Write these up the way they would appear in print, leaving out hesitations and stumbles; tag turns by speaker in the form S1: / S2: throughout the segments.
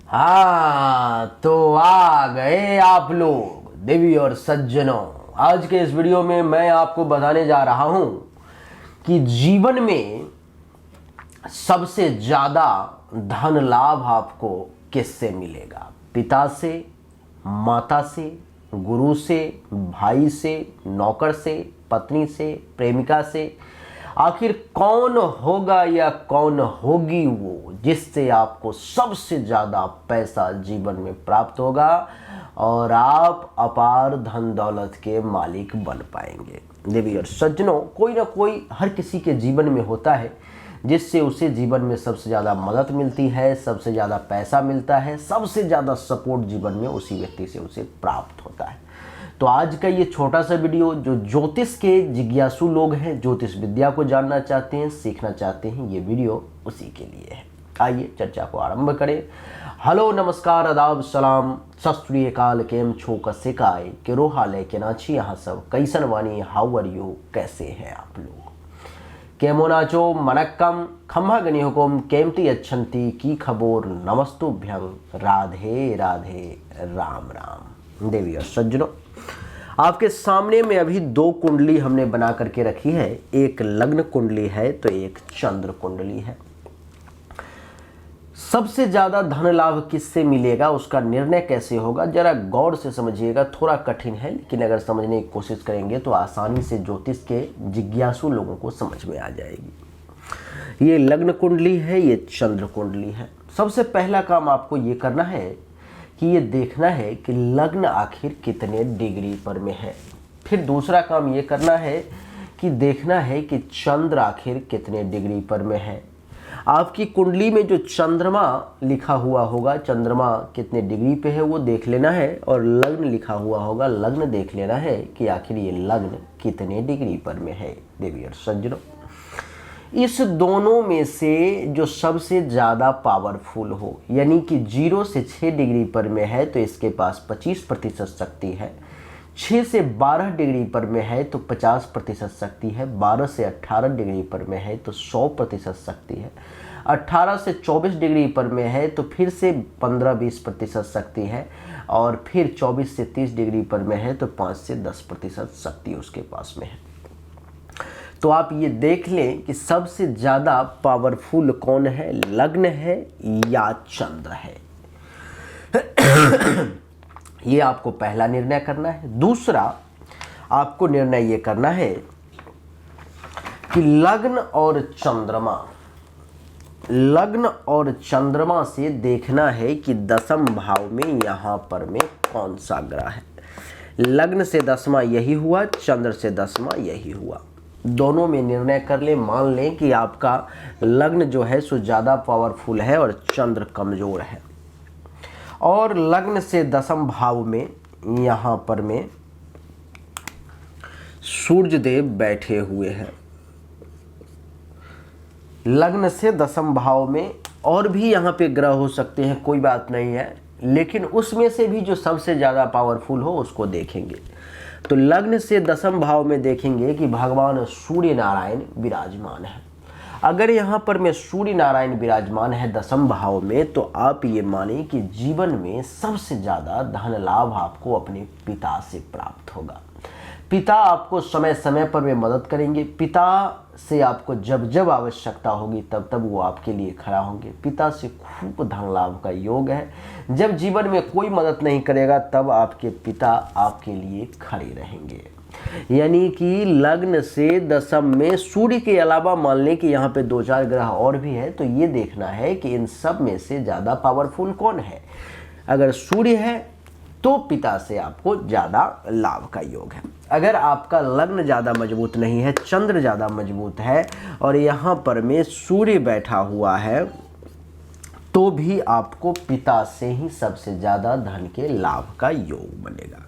S1: हाँ तो आ गए आप लोग देवी और सज्जनों। आज के इस वीडियो में मैं आपको बताने जा रहा हूं कि जीवन में सबसे ज्यादा धन लाभ आपको किससे मिलेगा। पिता से, माता से, गुरु से, भाई से, नौकर से, पत्नी से, प्रेमिका से। आखिर कौन होगा या कौन होगी वो जिससे आपको सबसे ज्यादा पैसा जीवन में प्राप्त होगा और आप अपार धन दौलत के मालिक बन पाएंगे। देवी और सज्जनों, कोई ना कोई हर किसी के जीवन में होता है जिससे उसे जीवन में सबसे ज़्यादा मदद मिलती है, सबसे ज़्यादा पैसा मिलता है, सबसे ज़्यादा सपोर्ट जीवन में उसी व्यक्ति से उसे प्राप्त होता है। तो आज का ये छोटा सा वीडियो जो ज्योतिष के जिज्ञासु लोग हैं, ज्योतिष विद्या को जानना चाहते हैं, सीखना चाहते हैं, ये वीडियो उसी के लिए है। आइए चर्चा को आरंभ करें। हेलो, नमस्कार, आदाब, सलाम, सत श्री अकाल, केम छो कसे काय के रोहाले के नाची यहाँ सब कैसन वानी, हाउ आर यू, कैसे हैं आप लोग। केमोनाचो मनक्कम खम्हा गनी हुकुम केमती अच्छंती की खबोर नमस्तुभ्यं, राधे राधे, राम राम। देवी और सज्जनों, आपके सामने में अभी दो कुंडली हमने बना करके रखी है। एक लग्न कुंडली है तो एक चंद्र कुंडली है। सबसे ज्यादा धन लाभ किससे मिलेगा, उसका निर्णय कैसे होगा, जरा गौर से समझिएगा। थोड़ा कठिन है लेकिन अगर समझने की कोशिश करेंगे तो आसानी से ज्योतिष के जिज्ञासु लोगों को समझ में आ जाएगी। ये लग्न कुंडली है, ये चंद्र कुंडली है। सबसे पहला काम आपको ये करना है कि ये देखना है कि लग्न आखिर कितने डिग्री पर में है। फिर दूसरा काम ये करना है कि देखना है कि चंद्र आखिर कितने डिग्री पर में है। आपकी कुंडली में जो चंद्रमा लिखा हुआ होगा, चंद्रमा कितने डिग्री पे है वो देख लेना है, और लग्न लिखा हुआ होगा, लग्न देख लेना है कि आखिर ये लग्न कितने डिग्री पर में है। देवी और सज्जनों, इस दोनों में से जो सबसे ज़्यादा पावरफुल हो, यानी कि 0 से 6 डिग्री पर में है तो इसके पास 25% शक्ति है। 6 से 12 डिग्री पर में है तो 50% शक्ति है। 12 से 18 डिग्री पर में है तो 100% शक्ति है। 18 से 24 डिग्री पर में है तो फिर से 15-20% शक्ति है, और फिर 24 से 30 डिग्री पर में है तो 5 से 10% शक्ति उसके पास में है। तो आप ये देख लें कि सबसे ज़्यादा पावरफुल कौन है, लग्न है या चंद्र है। ये आपको पहला निर्णय करना है। दूसरा आपको निर्णय ये करना है कि लग्न और चंद्रमा से देखना है कि दशम भाव में यहाँ पर में कौन सा ग्रह है। लग्न से दसवां यही हुआ, चंद्र से दसवां यही हुआ। दोनों में निर्णय कर ले। मान लें कि आपका लग्न जो है सो ज़्यादा पावरफुल है और चंद्र कमज़ोर है, और लग्न से दसम भाव में यहाँ पर में सूर्य देव बैठे हुए हैं। लग्न से दसम भाव में और भी यहाँ पे ग्रह हो सकते हैं, कोई बात नहीं है, लेकिन उसमें से भी जो सबसे ज़्यादा पावरफुल हो उसको देखेंगे। तो लग्न से दसम भाव में देखेंगे कि भगवान सूर्य नारायण विराजमान है। अगर यहाँ पर में सूर्य नारायण विराजमान है दसम भाव में, तो आप ये माने कि जीवन में सबसे ज़्यादा धन लाभ आपको अपने पिता से प्राप्त होगा। पिता आपको समय समय पर में मदद करेंगे। पिता से आपको जब जब आवश्यकता होगी तब तब वो आपके लिए खड़ा होंगे। पिता से खूब धन लाभ का योग है। जब जीवन में कोई मदद नहीं करेगा तब आपके पिता आपके लिए खड़े रहेंगे। यानी कि लग्न से दसम में सूर्य के अलावा मान लें कि यहाँ पे 2-4 ग्रह और भी है, तो ये देखना है कि इन सब में से ज़्यादा पावरफुल कौन है। अगर सूर्य है तो पिता से आपको ज़्यादा लाभ का योग है। अगर आपका लग्न ज़्यादा मजबूत नहीं है, चंद्र ज़्यादा मजबूत है और यहाँ पर में सूर्य बैठा हुआ है, तो भी आपको पिता से ही सबसे ज़्यादा धन के लाभ का योग बनेगा।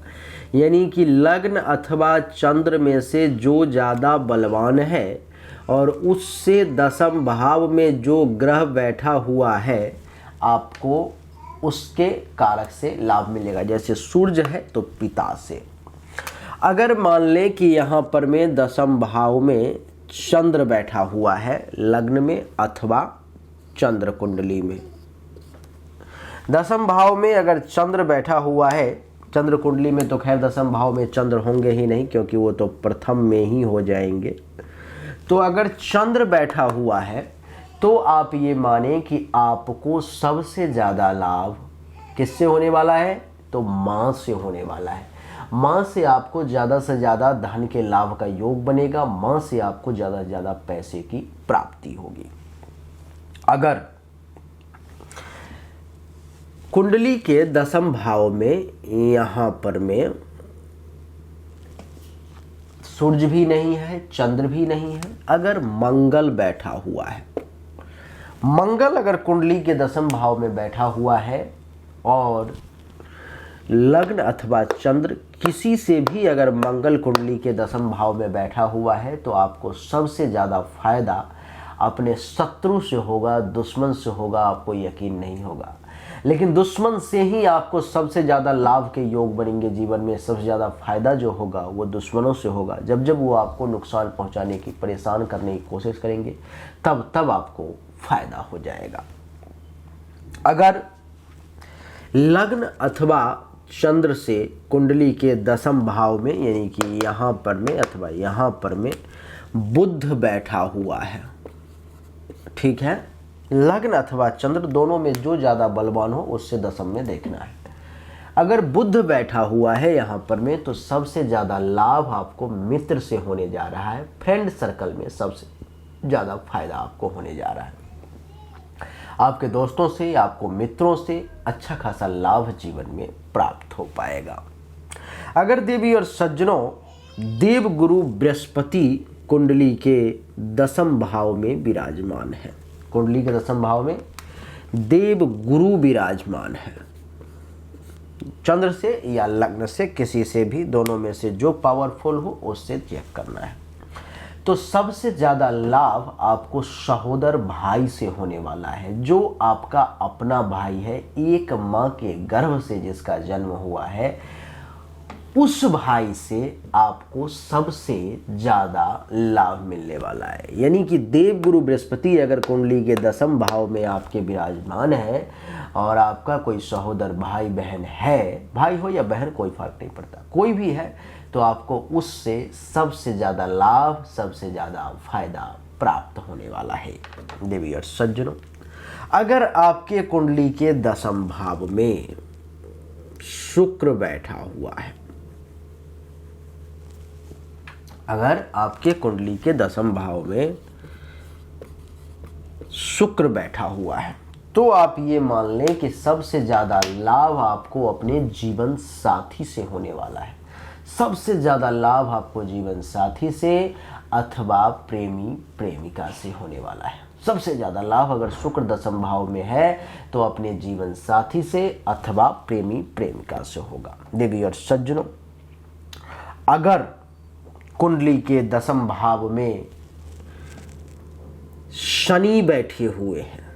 S1: यानी कि लग्न अथवा चंद्र में से जो ज़्यादा बलवान है और उससे दसम भाव में जो ग्रह बैठा हुआ है, आपको उसके कारक से लाभ मिलेगा। जैसे सूर्य है तो पिता से। अगर मान लें कि यहाँ पर में दसम भाव में चंद्र बैठा हुआ है लग्न में अथवा चंद्र कुंडली में, दसम भाव में अगर चंद्र बैठा हुआ है, चंद्र कुंडली में तो खैर दसम भाव में चंद्र होंगे ही नहीं, क्योंकि वो तो प्रथम में ही हो जाएंगे। तो अगर चंद्र बैठा हुआ है तो आप ये माने कि आपको सबसे ज़्यादा लाभ किससे होने वाला है? तो माँ से होने वाला है। माँ से आपको ज़्यादा से ज़्यादा धन के लाभ का योग बनेगा, माँ से आपको ज़्यादा से ज़्यादा पैसे की प्राप्ति होगी। अगर कुंडली के दसम भाव में यहाँ पर में सूर्य भी नहीं है, चंद्र भी नहीं है, अगर मंगल बैठा हुआ है, मंगल अगर कुंडली के दसम भाव में बैठा हुआ है और लग्न अथवा चंद्र किसी से भी अगर मंगल कुंडली के दसम भाव में बैठा हुआ है तो आपको सबसे ज़्यादा फायदा अपने शत्रु से होगा, दुश्मन से होगा, आपको यकीन नहीं होगा। लेकिन दुश्मन से ही आपको सबसे ज़्यादा लाभ के योग बनेंगे। जीवन में सबसे ज़्यादा फायदा जो होगा वो दुश्मनों से होगा। जब जब वो आपको नुकसान पहुंचाने की, परेशान करने की कोशिश करेंगे, तब तब आपको फायदा हो जाएगा। अगर लग्न अथवा चंद्र से कुंडली के दसम भाव में, यानी कि यहाँ पर में अथवा यहाँ पर में बुध बैठा हुआ है, ठीक है, लग्न अथवा चंद्र दोनों में जो ज़्यादा बलवान हो उससे दसम में देखना है। अगर बुध बैठा हुआ है यहाँ पर में तो सबसे ज़्यादा लाभ आपको मित्र से होने जा रहा है। फ्रेंड सर्कल में सबसे ज़्यादा फायदा आपको होने जा रहा है। आपके दोस्तों से, आपको मित्रों से अच्छा खासा लाभ जीवन में प्राप्त हो पाएगा। अगर देवी और सज्जनों, देव गुरु बृहस्पति कुंडली के दसम भाव में विराजमान है, कुंडली के दसम भाव में देव गुरु विराजमान है, चंद्र से या लग्न से किसी से भी, दोनों में से जो पावरफुल हो उससे चेक करना है। तो सबसे ज़्यादा लाभ आपको सहोदर भाई से होने वाला है। जो आपका अपना भाई है, एक माँ के गर्भ से जिसका जन्म हुआ है, उस भाई से आपको सबसे ज़्यादा लाभ मिलने वाला है। यानी कि देव गुरु बृहस्पति अगर कुंडली के दसम भाव में आपके विराजमान है और आपका कोई सहोदर भाई बहन है, भाई हो या बहन कोई फर्क नहीं पड़ता, कोई भी है, तो आपको उससे सबसे ज़्यादा लाभ, सबसे ज़्यादा फायदा प्राप्त होने वाला है। देवी और सज्जनों, अगर आपके कुंडली के दसम भाव में शुक्र बैठा हुआ है, अगर आपके कुंडली के दसम भाव में शुक्र बैठा हुआ है तो आप ये मान लें कि सबसे ज़्यादा लाभ आपको अपने जीवन साथी से होने वाला है। सबसे ज़्यादा लाभ आपको जीवन साथी से अथवा प्रेमी प्रेमिका से होने वाला है। सबसे ज़्यादा लाभ अगर शुक्र दसम भाव में है तो अपने जीवन साथी से अथवा प्रेमी प्रेमिका से होगा। देवी और सज्जनों, अगर कुंडली के दसम भाव में शनि बैठे हुए हैं,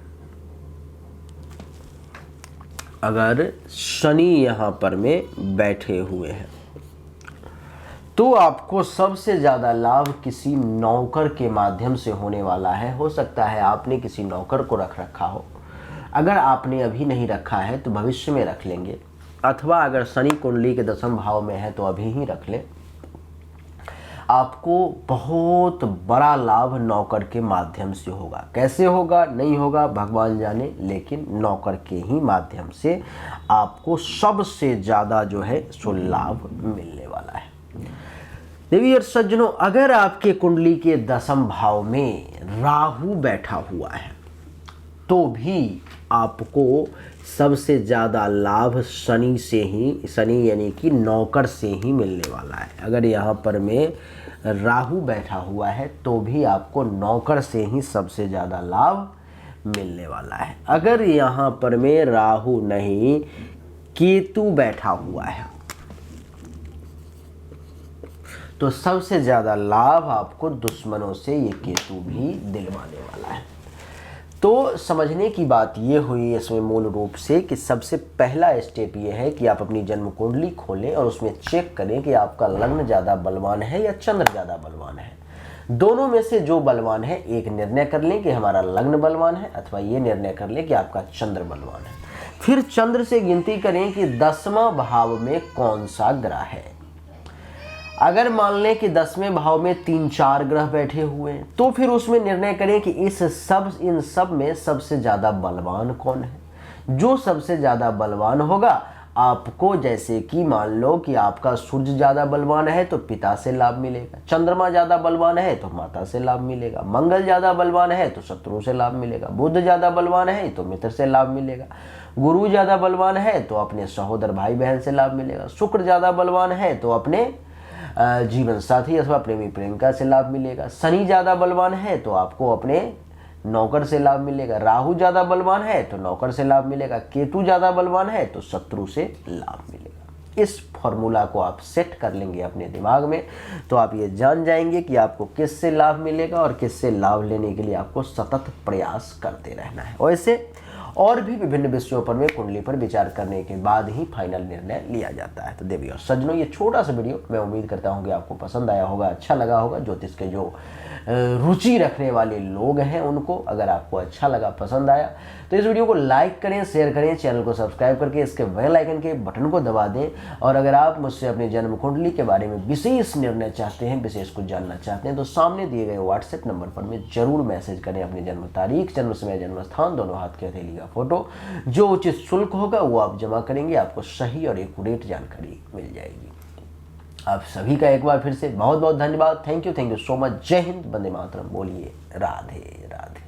S1: अगर शनि यहां पर में बैठे हुए हैं तो आपको सबसे ज़्यादा लाभ किसी नौकर के माध्यम से होने वाला है। हो सकता है आपने किसी नौकर को रख रखा हो, अगर आपने अभी नहीं रखा है तो भविष्य में रख लेंगे, अथवा अगर शनि कुंडली के दसम भाव में है तो अभी ही रख लें। आपको बहुत बड़ा लाभ नौकर के माध्यम से होगा। कैसे होगा नहीं होगा भगवान जाने, लेकिन नौकर के ही माध्यम से आपको सबसे ज़्यादा जो है सो लाभ मिलने वाला है। देवी और सज्जनों, अगर आपके कुंडली के दसम भाव में राहु बैठा हुआ है तो भी आपको सबसे ज़्यादा लाभ शनि से ही, शनि यानी कि नौकर से ही मिलने वाला है। अगर यहाँ पर में राहु बैठा हुआ है तो भी आपको नौकर से ही सबसे ज़्यादा लाभ मिलने वाला है। अगर यहाँ पर में राहु नहीं, केतु बैठा हुआ है तो सबसे ज़्यादा लाभ आपको दुश्मनों से ये केतु भी दिलवाने वाला है। तो समझने की बात ये हुई इसमें मूल रूप से कि सबसे पहला स्टेप ये है कि आप अपनी जन्म कुंडली खोलें और उसमें चेक करें कि आपका लग्न ज़्यादा बलवान है या चंद्र ज़्यादा बलवान है। दोनों में से जो बलवान है, एक निर्णय कर लें कि हमारा लग्न बलवान है, अथवा ये निर्णय कर लें कि आपका चंद्र बलवान है। फिर चंद्र से गिनती करें कि 10वां भाव में कौन सा ग्रह है। अगर मान लें कि 10वें भाव में 3-4 ग्रह बैठे हुए हैं तो फिर उसमें निर्णय करें कि इन सब में सबसे ज़्यादा बलवान कौन है। जो सबसे ज़्यादा बलवान होगा आपको, जैसे कि मान लो कि आपका सूर्य ज़्यादा बलवान है तो पिता से लाभ मिलेगा, चंद्रमा ज़्यादा बलवान है तो माता से लाभ मिलेगा, मंगल ज़्यादा बलवान है तो शत्रु से लाभ मिलेगा, बुध ज़्यादा बलवान है तो मित्र से लाभ मिलेगा, गुरु ज़्यादा बलवान है तो अपने सहोदर भाई बहन से लाभ मिलेगा, शुक्र ज़्यादा बलवान है तो अपने जीवन साथी अथवा प्रेमी प्रेमिका से लाभ मिलेगा, शनि ज़्यादा बलवान है तो आपको अपने नौकर से लाभ मिलेगा, राहु ज़्यादा बलवान है तो नौकर से लाभ मिलेगा, केतु ज़्यादा बलवान है तो शत्रु से लाभ मिलेगा। इस फॉर्मूला को आप सेट कर लेंगे अपने दिमाग में तो आप ये जान जाएंगे कि आपको किससे लाभ मिलेगा और किससे लाभ लेने के लिए आपको सतत प्रयास करते रहना है। वैसे और भी विभिन्न विषयों पर में कुंडली पर विचार करने के बाद ही फाइनल निर्णय लिया जाता है। तो देवी और सज्जनों, ये छोटा सा वीडियो मैं उम्मीद करता हूँ कि आपको पसंद आया होगा, अच्छा लगा होगा। ज्योतिष के जो रुचि रखने वाले लोग हैं उनको अगर आपको अच्छा लगा, पसंद आया तो इस वीडियो को लाइक करें, शेयर करें, चैनल को सब्सक्राइब करके इसके बेल आइकन के बटन को दबा दें। और अगर आप मुझसे अपने जन्म कुंडली के बारे में विशेष निर्णय चाहते हैं, विशेष कुछ जानना चाहते हैं तो सामने दिए गए व्हाट्सएप नंबर पर में जरूर मैसेज करें अपनी जन्म तारीख, जन्म समय, जन्म स्थान, दोनों हाथ की हथेली का फोटो। जो उचित शुल्क होगा वो आप जमा करेंगे, आपको सही और एक्यूरेट जानकारी मिल जाएगी। आप सभी का एक बार फिर से बहुत बहुत धन्यवाद। Thank you so much. जय हिंद, वंदे मातरम। बोलिए राधे राधे।